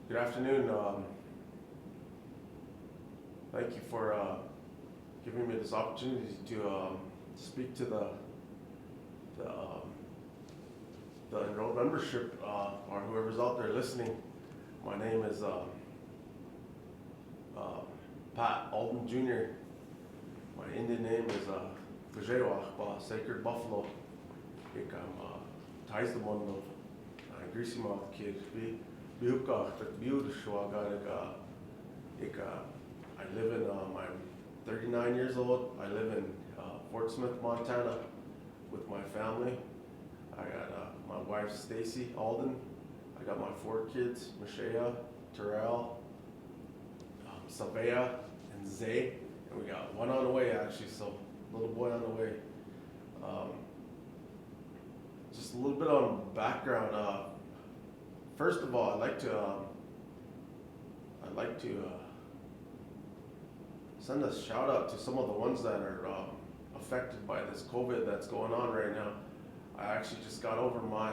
Good afternoon. Thank you for giving me this opportunity to speak to the, um, the enrolled membership or whoever's out there listening. My name is Pat Alden Jr. My Indian name is Gajewach, Sacred Buffalo. Ik am ties the one of greasy mouth kid. Biuka, the beautiful I live in I'm 39 years old. I live in Fort Smith, Montana with my family. I got my wife Stacy Alden. I got my 4 kids, Mashea, Terrell, Savea, and Zay. And we got one on the way actually, so little boy on the way. Just a little bit on background. First of all, I'd like to send a shout out to some of the ones that are affected by this COVID that's going on right now. I actually just got over my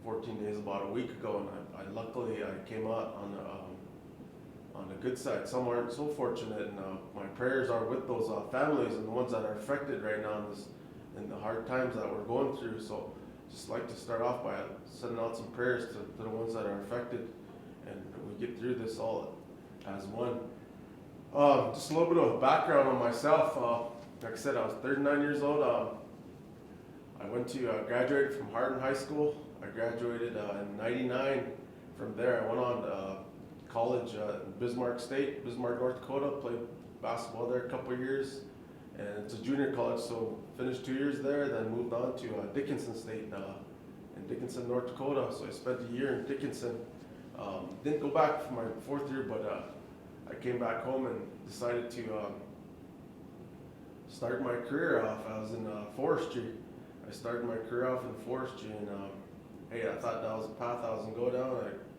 14 days about a week ago, and I luckily came out on the good side. Some aren't so fortunate, and my prayers are with those families and the ones that are affected right now in the hard times that we're going through. So just like to start off by sending out some prayers to the ones that are affected, and we get through this all as one. Just a little bit of background on myself. Like I said, I was 39 years old. I went to graduated from Hardin High School. I graduated in '99. From there, I went on to college in Bismarck State, Bismarck, North Dakota. Played basketball there a couple of years, and it's a junior college, so finished 2 years there. Then moved on to Dickinson State in Dickinson, North Dakota. So I spent a year in Dickinson. Didn't go back for my 4th year, but I came back home and decided to start my career off. I was in forestry. I started my career off in forestry, and hey, I thought that was a path I was gonna go down.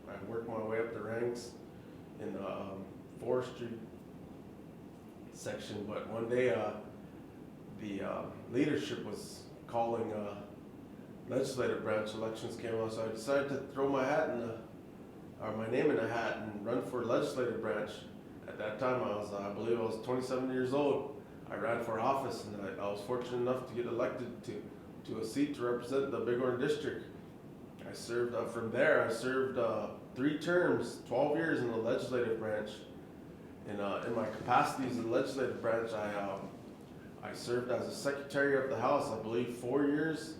I worked my way up the ranks in the forestry section, but one day the leadership was calling legislative branch elections came on, so I decided to throw my hat in or my name in a hat and run for legislative branch. At that time, I believe I was 27 years old. I ran for office, and I was fortunate enough to get elected to a seat to represent the Bighorn District. I served from there. I served 3 terms, 12 years in the legislative branch. In my capacities in the legislative branch, I served as a Secretary of the House, I believe 4 years,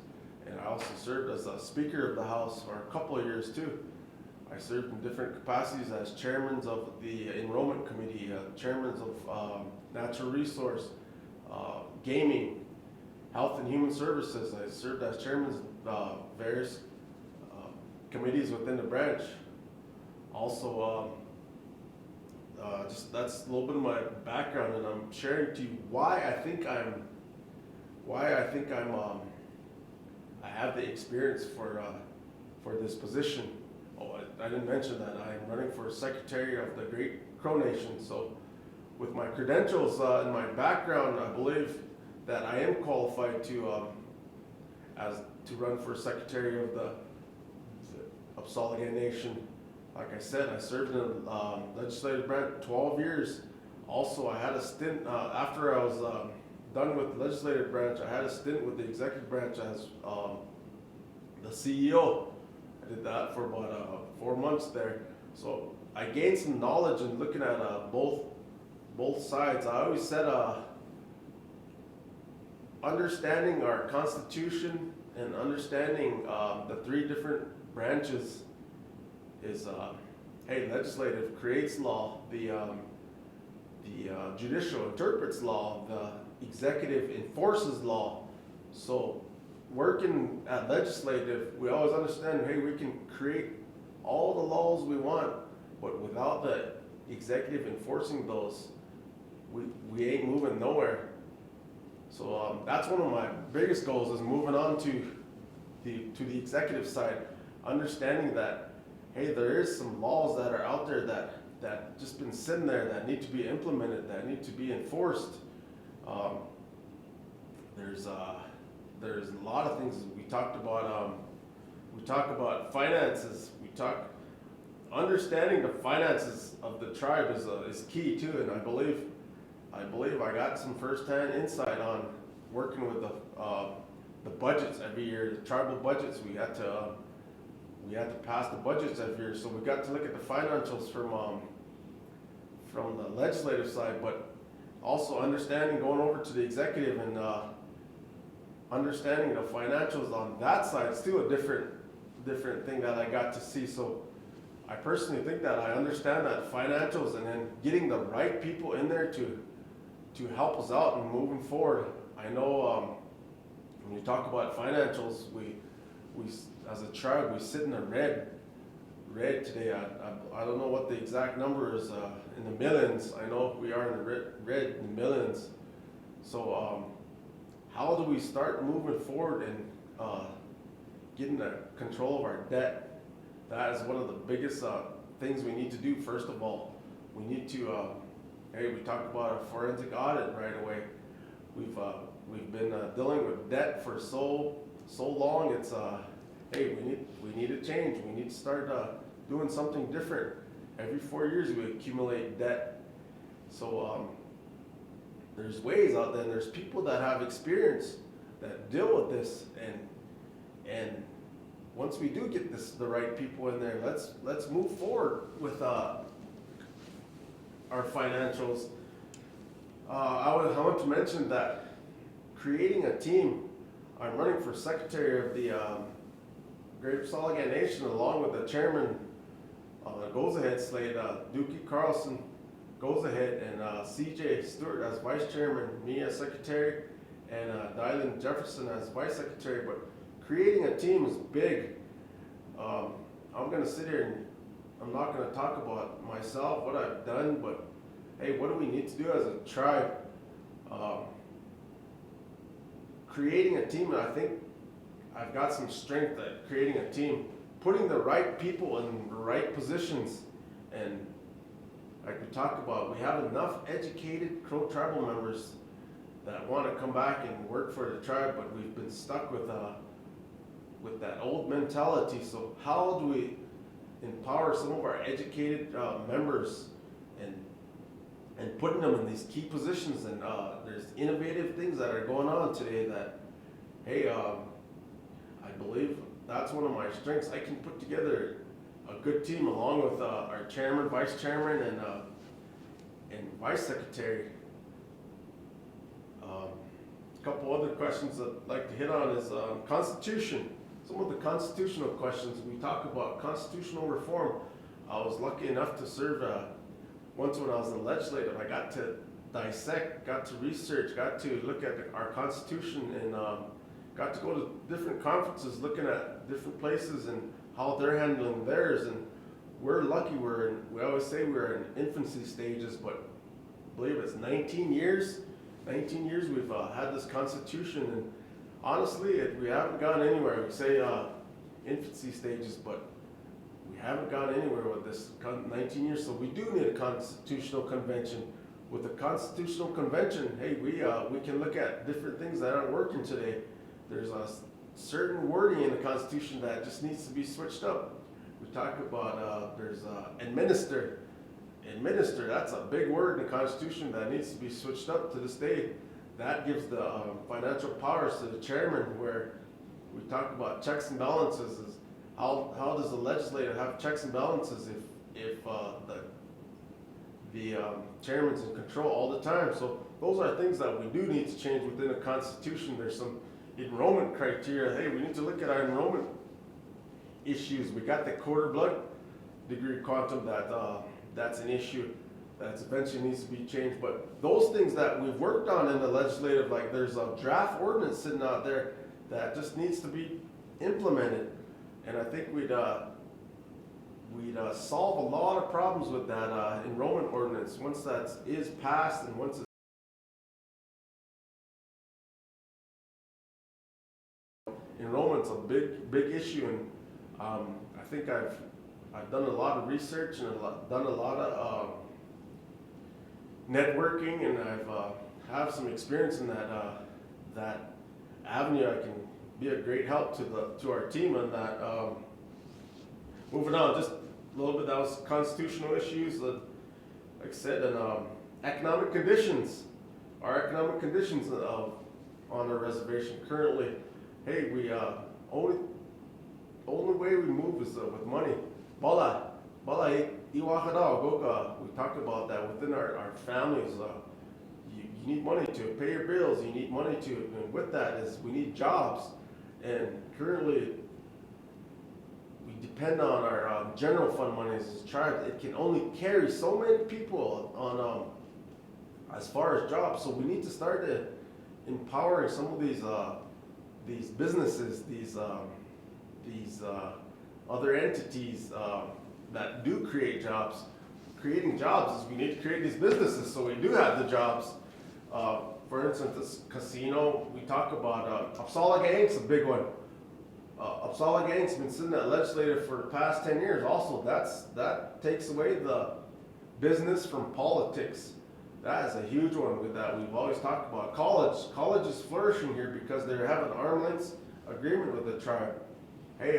and I also served as a Speaker of the House for a couple of years too. I served in different capacities as chairman of the Enrollment Committee, chairman of Natural Resource, Gaming, Health and Human Services. I served as chairman of various committees within the branch. Also, just that's a little bit of my background, and I'm sharing to you why I think I have the experience for this position. Oh, I didn't mention that I'm running for Secretary of the Great Crow Nation. So, with my credentials and my background, I believe that I am qualified to run for Secretary of the Upsalagan Nation. Like I said, I served in legislative branch 12 years. Also, I had a stint after I was done with the legislative branch. I had a stint with the executive branch as the CEO. I did that for about 4 months there. So I gained some knowledge in looking at both sides. I always said understanding our Constitution and understanding the 3 different branches is hey, legislative creates law, the judicial interprets law, the executive enforces law. So working at legislative, we always understand, hey, we can create all the laws we want, but without the executive enforcing those, we ain't moving nowhere. So that's one of my biggest goals, is moving on to the executive side, understanding that, hey, there is some laws that are out there that just been sitting there that need to be implemented, that need to be enforced. There's a lot of things we talked about. we talk about finances. We talk understanding the finances of the tribe is key too, and I believe I got some firsthand insight on working with the budgets every year, the tribal budgets. We had to pass the budgets every year, so we got to look at the financials from the legislative side, but also understanding going over to the executive and understanding the financials on that side is still a different thing that I got to see. So I personally think that I understand that financials, and then getting the right people in there to help us out and moving forward. I know when you talk about financials, we as a tribe, we sit in the red today. I don't know what the exact number is in the millions. I know we are in the red in the millions. So how do we start moving forward and getting the control of our debt? That is one of the biggest things we need to do. First of all, we need to, hey, we talked about a forensic audit right away. We've been dealing with debt for so long. It's hey, we need a change. We need to start doing something different. Every 4 years we accumulate debt. So there's ways out there. And there's people that have experience that deal with this, and once we do get the right people in there, let's move forward with our financials. I want to mention that creating a team. I'm running for secretary of the Greater Soligan Nation, along with the chairman goes ahead slate. Dookie Carlson goes ahead, and CJ Stewart as vice chairman, me as secretary, and Dylan Jefferson as vice secretary. But creating a team is big. I'm going to sit here and I'm not going to talk about myself, what I've done, but hey, what do we need to do as a tribe? Creating a team, and I think I've got some strength at creating a team, putting the right people in the right positions. And like we talked about, we have enough educated Crow tribal members that want to come back and work for the tribe, but we've been stuck with that old mentality. So how do we empower some of our educated members and putting them in these key positions? And there's innovative things that are going on today that, hey, I believe that's one of my strengths. I can put together a good team along with our chairman, vice chairman, and vice secretary. A couple other questions that I'd like to hit on is Constitution. Some of the constitutional questions. We talk about constitutional reform. I was lucky enough to serve once when I was in the legislative. I got to dissect, got to research, got to look at our Constitution, and got to go to different conferences looking at different places and how they're handling theirs. And we're lucky. We always say we're in infancy stages, but I believe it's 19 years. 19 years we've had this Constitution, and honestly, we haven't gone anywhere. We say infancy stages, but we haven't gone anywhere with this 19 years. So we do need a constitutional convention. With the constitutional convention, hey, we can look at different things that aren't working today. There's a certain wording in the Constitution that just needs to be switched up. We talk about there's administer. Administer, that's a big word in the Constitution that needs to be switched up to this day. That gives the financial powers to the chairman, where we talk about checks and balances. Is how does the legislature have checks and balances if the chairman's in control all the time? So those are things that we do need to change within the Constitution. There's some enrollment criteria. Hey, we need to look at our enrollment issues. We got the quarter blood degree quantum that's an issue that eventually needs to be changed. But those things that we've worked on in the legislative, like there's a draft ordinance sitting out there that just needs to be implemented. And I think we'd solve a lot of problems with that enrollment ordinance once that is passed, and once enrollment's a big issue. And I think I've done a lot of research and done a lot of networking, and I've have some experience in that avenue. I can be a great help to our team on that. Moving on, just a little bit, that was constitutional issues, like I said, and economic conditions. Our economic conditions on our reservation currently, hey, we only way we move is with money. Bala, iwakada, goka. We talked about that within our families. You need money to pay your bills. You need money to, and with that is we need jobs. And currently, we depend on our general fund money as a tribe. It can only carry so many people on as far as jobs. So we need to start empowering some of these businesses, these other entities that do create jobs. Creating jobs is we need to create these businesses so we do have the jobs. For instance, this casino, we talk about Upsala Gang's a big one. Upsala Gang's been sitting at legislative for the past 10 years. Also, that takes away the business from politics. That is a huge one with that. We've always talked about college is flourishing here because they have an arm's length agreement with the tribe. Hey,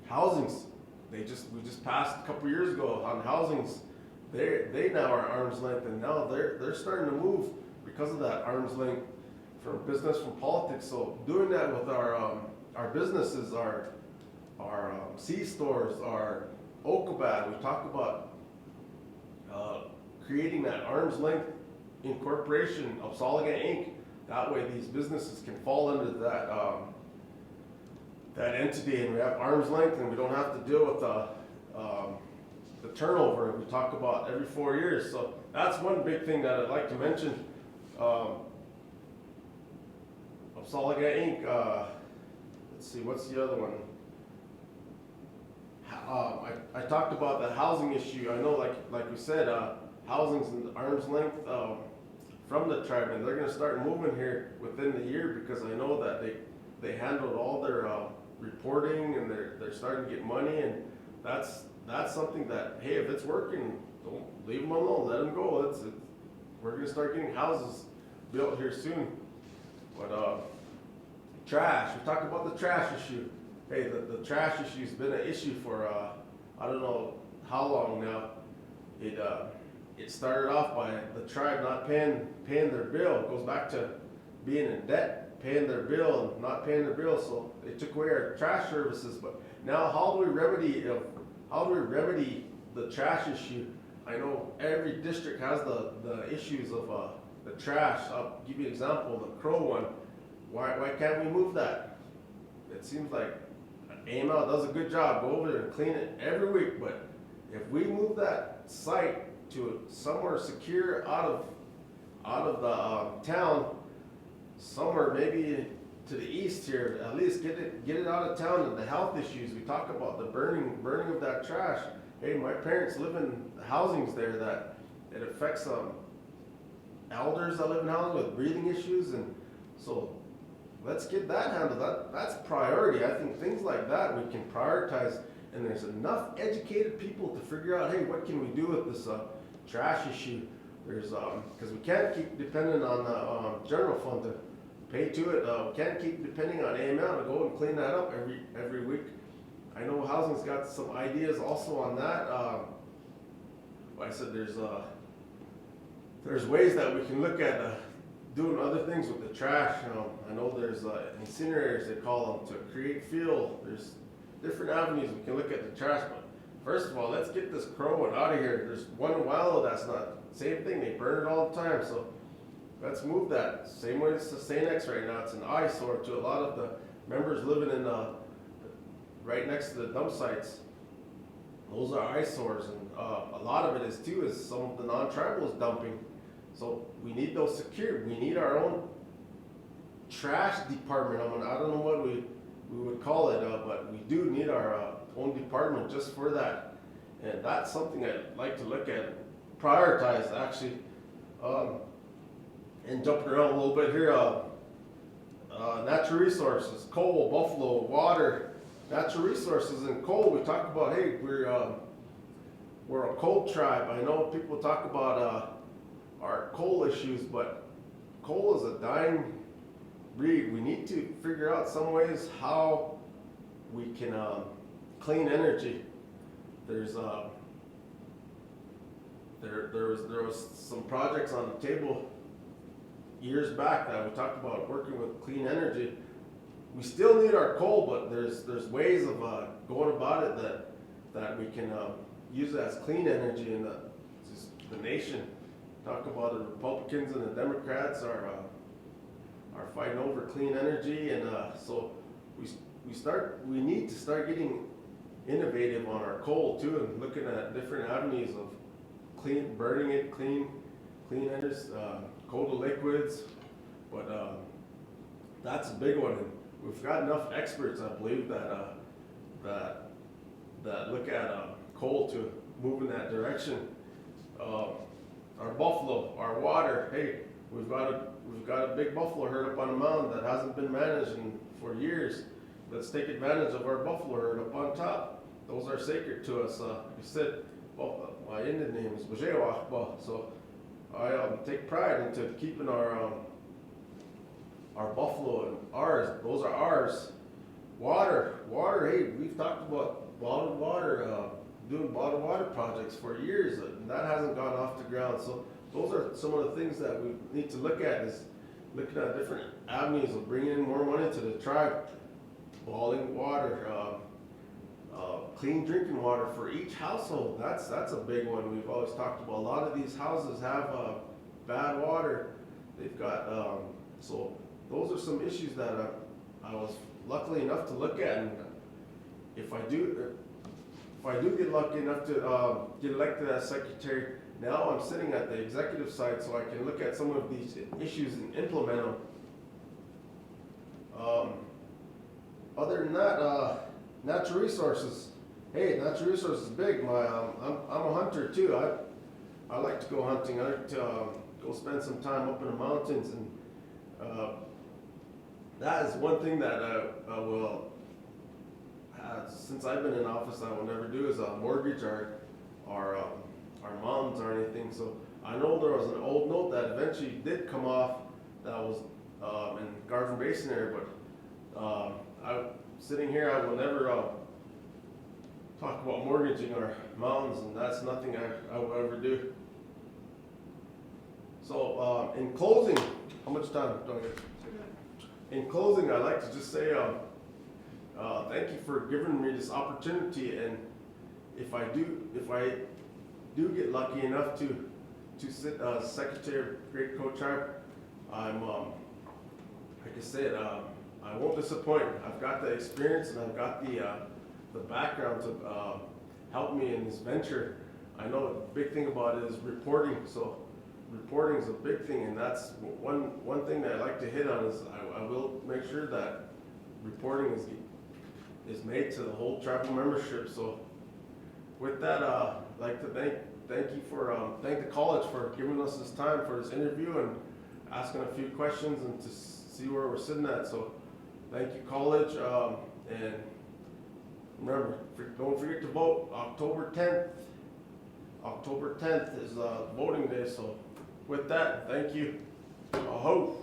housings, we just passed a couple years ago on housings. They now are arm's length, and now they're starting to move because of that arm's length from business from politics. So doing that with our businesses, our C stores, our Okabat, we talked about creating that arm's length incorporation of Soligan Inc. That way these businesses can fall under that entity, and we have arm's length, and we don't have to deal with the turnover we talk about every 4 years. So that's one big thing that I'd like to mention. Soliga Inc. Let's see, what's the other one? I talked about the housing issue. I know, like we said, housing's an arm's length from the tribe, and they're going to start moving here within the year because I know that they handled all their reporting, and they're starting to get money, and that's something that, hey, if it's working, don't leave them alone, let them go. We're going to start getting houses built here soon. But trash, we talked about the trash issue. Hey, the trash issue's been an issue for I don't know how long now. It started off by the tribe not paying their bill. It goes back to being in debt, paying their bill and not paying their bill. So they took away our trash services. But now, how do we remedy the trash issue? I know every district has the issues of the trash. I'll give you an example, the Crow one. Why can't we move that? It seems like AML does a good job. Go over there and clean it every week. But if we move that site to somewhere secure out of the town, somewhere maybe to the east here, at least get it out of town. And the health issues we talk about, the burning of that trash. Hey, my parents live in housings there that it affects elders that live in housing with breathing issues, and so let's get that handled. That's priority. I think things like that we can prioritize, and there's enough educated people to figure out, hey, what can we do with this trash issue? There's because we can't keep depending on the general fund to pay to it. We can't keep depending on AML to go and clean that up every week. I know housing's got some ideas also on that. Like I said, there's ways that we can look at doing other things with the trash. I know there's incinerators, they call them, to create fuel. There's different avenues we can look at the trash. But first of all, let's get this Crow one out of here. There's one in Wilo that's not same thing. They burn it all the time. So let's move that. Same way it's the Sanex right now. It's an eyesore to a lot of the members living in right next to the dump sites. Those are eyesores, and a lot of it is some of the non-tribals dumping. So we need those secured. We need our own trash department. I don't know what we would call it, but we do need our own department just for that. And that's something I'd like to look at, prioritize actually. And jumping around a little bit here, natural resources, coal, buffalo, water. Natural resources and coal, we talk about, hey, we're a coal tribe. I know people talk about our coal issues, but coal is a we need to figure out some ways how we can clean energy. There's there was some projects on the table years back that we talked about working with clean energy. We still need our coal, but there's ways of going about it that we can use it as clean energy in the nation. Talk about the Republicans and the Democrats are fighting over clean energy, and so we need to start getting innovative on our coal too, and looking at different avenues of burning it, clean energy, coal to liquids. But that's a big one. And we've got enough experts, I believe, that look at coal to move in that direction. Our buffalo, our water. Hey, we've got a big buffalo herd up on the mountain that hasn't been managed for years. Let's take advantage of our buffalo herd up on top. Those are sacred to us. You said, well, my Indian name is Bajewa, so I take pride into keeping our buffalo and ours. Those are ours. Water. Hey, we've talked about bottled water, doing bottled water projects for years, and that hasn't gone off the ground. So those are some of the things that we need to look at, is looking at different avenues of bringing in more money to the tribe. Bottling water, clean drinking water for each household. That's a big one. We've always talked about. A lot of these houses have bad water. They've got so those are some issues that I was lucky enough to look at, and if I do get lucky enough to get elected as secretary, now I'm sitting at the executive side, so I can look at some of these issues and implement them. Other than that, natural resources. Hey, natural resources is big. I'm a hunter too. I like to go hunting. I like to go spend some time up in the mountains, and that is one thing that I will, since I've been in office, I will never do is mortgage our mountains or anything. So I know there was an old note that eventually did come off that was in Garden Basin area, but sitting here, I will never talk about mortgaging our mountains, and that's nothing I will ever do. So in closing, how much time do I get? In closing, I'd like to just say thank you for giving me this opportunity, and if I do get lucky enough to sit as Secretary of Great Coat Tribe, I'm like I said, I won't disappoint. I've got the experience and I've got the background to help me in this venture. I know the big thing about it is reporting. So reporting is a big thing, and that's one thing that I like to hit on is I will make sure that reporting is made to the whole tribal membership. So with that, I'd like to thank the college for giving us this time for this interview and asking a few questions and to see where we're sitting at. So thank you, college, and remember, don't forget to vote October 10th. October 10th is voting day. So with that, thank you. Aho.